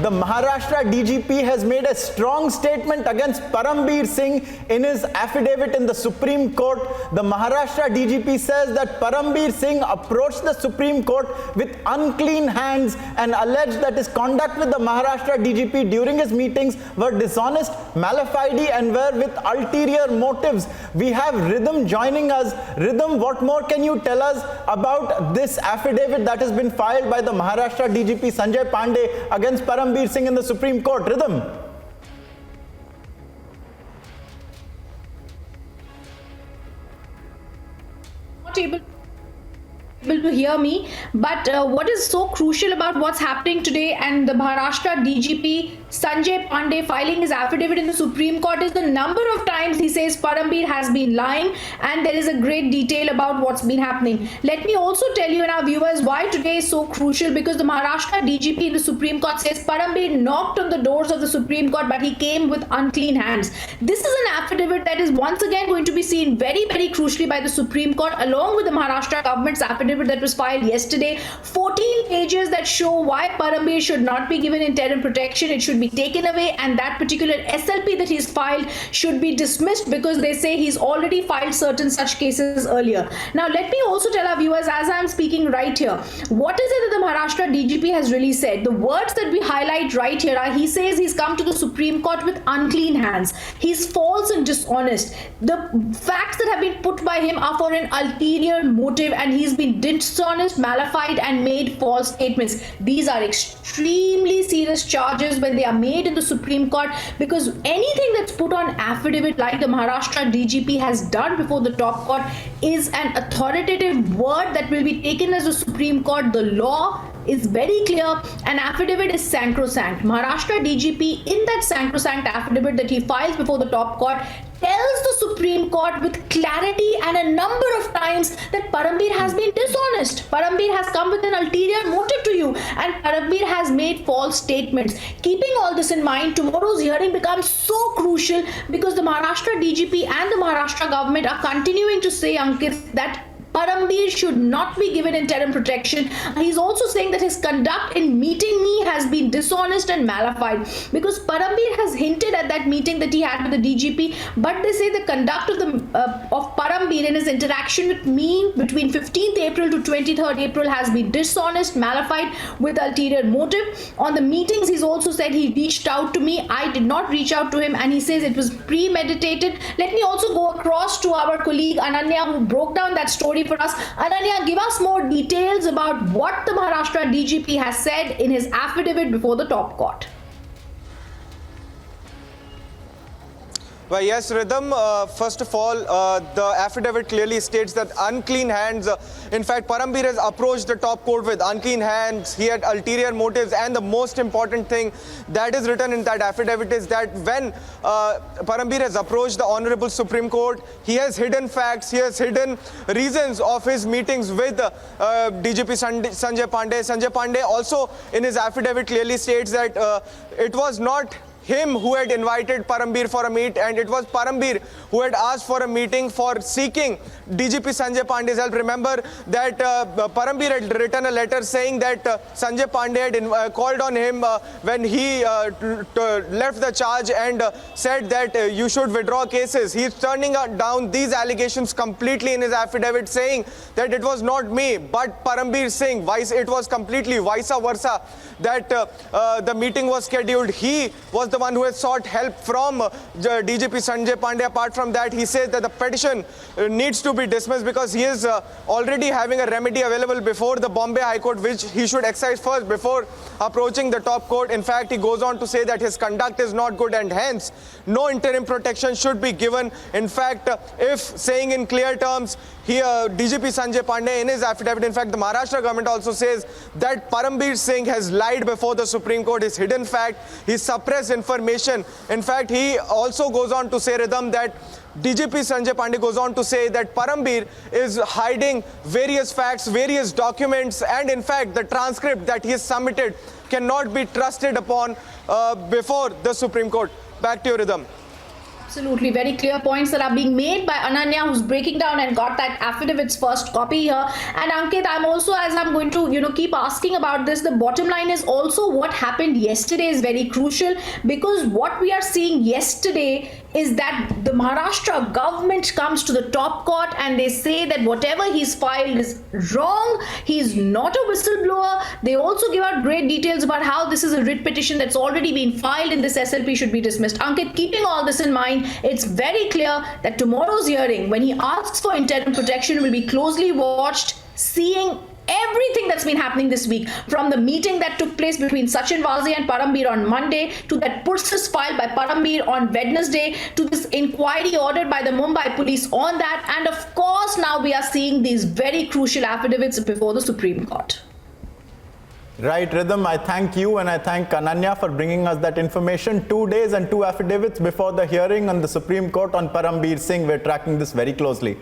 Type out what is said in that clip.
the Maharashtra DGP has made a strong statement against Parambir Singh in his affidavit in the Supreme Court. The Maharashtra DGP says that Parambir Singh approached the Supreme Court with unclean hands and alleged that his conduct with the Maharashtra DGP during his meetings were dishonest, mala fide and were with ulterior motives. We have Rhythm joining us. Rhythm, what more can you tell us about this affidavit that has been filed by the Maharashtra DGP Sanjay Pandey against Parambir Singh in the Supreme Court? Rhythm. Not able to hear me, but what is so crucial about what's happening today and the Maharashtra DGP Sanjay Pandey filing his affidavit in the Supreme Court is the number of times he says Parambir has been lying, and there is a great detail about what's been happening. Let me also tell you and our viewers why today is so crucial, because the Maharashtra DGP in the Supreme Court says Parambir knocked on the doors of the Supreme Court but he came with unclean hands. This is an affidavit that is once again going to be seen very, very crucially by the Supreme Court, along with the Maharashtra government's affidavit that was filed yesterday. 14 pages that show why Parambir should not be given interim protection. It should be taken away, and that particular SLP that he's filed should be dismissed because they say he's already filed certain such cases earlier. Now let me also tell our viewers, as I'm speaking right here, what is it that the Maharashtra DGP has really said? The words that we highlight right here are, he says he's come to the Supreme Court with unclean hands. He's false and dishonest. The facts that have been put by him are for an ulterior motive, and he's been dishonest, malified and made false statements. These are extremely serious charges when they are made in the Supreme Court, because anything that's put on affidavit like the Maharashtra DGP has done before the top court is an authoritative word that will be taken as the Supreme Court. The law is very clear. An affidavit is sacrosanct. Maharashtra DGP, in that sacrosanct affidavit that he files before the top court, tells the Supreme Court with clarity and a number of times that Parambir has been dishonest. Parambir has come with an ulterior motive to you, and Parambir has made false statements. Keeping all this in mind, tomorrow's hearing becomes so crucial because the Maharashtra DGP and the Maharashtra government are continuing to say, Ankit, that Parambir should not be given interim protection. He's also saying that his conduct in meeting me has been dishonest and malified, because Parambir has hinted at that meeting that he had with the DGP, but they say the conduct of Parambir in his interaction with me between 15th April to 23rd April has been dishonest, malified with ulterior motive. On the meetings, he's also said he reached out to me. I did not reach out to him, and he says it was premeditated. Let me also go across to our colleague Ananya, who broke down that story for us. Ananya, give us more details about what the Maharashtra DGP has said in his affidavit before the top court. Well, yes, Rhythm, first of all, the affidavit clearly states that unclean hands, in fact, Parambir has approached the top court with unclean hands, he had ulterior motives, and the most important thing that is written in that affidavit is that when Parambir has approached the Honorable Supreme Court, he has hidden facts, he has hidden reasons of his meetings with DGP Sanjay Pandey. Sanjay Pandey also in his affidavit clearly states that it was not him who had invited Parambir for a meet, and it was Parambir who had asked for a meeting for seeking DGP Sanjay Pandey's help. Remember that Parambir had written a letter saying that Sanjay Pandey had called on him when he left the charge and said that you should withdraw cases. He is turning down these allegations completely in his affidavit, saying that it was not me but Parambir Singh. It was completely vice versa, that the meeting was scheduled. He was the one who has sought help from DGP Sanjay Pandey. Apart from that, he says that the petition needs to be dismissed because he is already having a remedy available before the Bombay High Court, which he should exercise first before approaching the top court. In fact, he goes on to say that his conduct is not good and hence no interim protection should be given. In fact, if saying in clear terms, DGP Sanjay Pandey in his affidavit, in fact, the Maharashtra government also says that Parambir Singh has lied before the Supreme Court, his hidden fact, he suppressed information. In fact, he also goes on to say, Rhythm, that DGP Sanjay Pandey goes on to say that Parambir is hiding various facts, various documents, and in fact, the transcript that he has submitted cannot be trusted upon before the Supreme Court. Back to you, Rhythm. Absolutely, very clear points that are being made by Ananya, who's breaking down and got that affidavit's first copy here. And Ankit, I'm also, as I'm going to, keep asking about this, the bottom line is also what happened yesterday is very crucial, because what we are seeing yesterday is that the Maharashtra government comes to the top court and they say that whatever he's filed is wrong. He's not a whistleblower. They also give out great details about how this is a writ petition that's already been filed and this SLP should be dismissed. Ankit, keeping all this in mind, it's very clear that tomorrow's hearing, when he asks for interim protection, will be closely watched, seeing everything that's been happening this week, from the meeting that took place between Sachin Waze and Parambir on Monday, to that pursus filed by Parambir on Wednesday, to this inquiry ordered by the Mumbai police on that, and of course now we are seeing these very crucial affidavits before the Supreme Court. Right, Rhythm, I thank you and I thank Ananya for bringing us that information. 2 days and 2 affidavits before the hearing on the Supreme Court on Parambir Singh. We're tracking this very closely.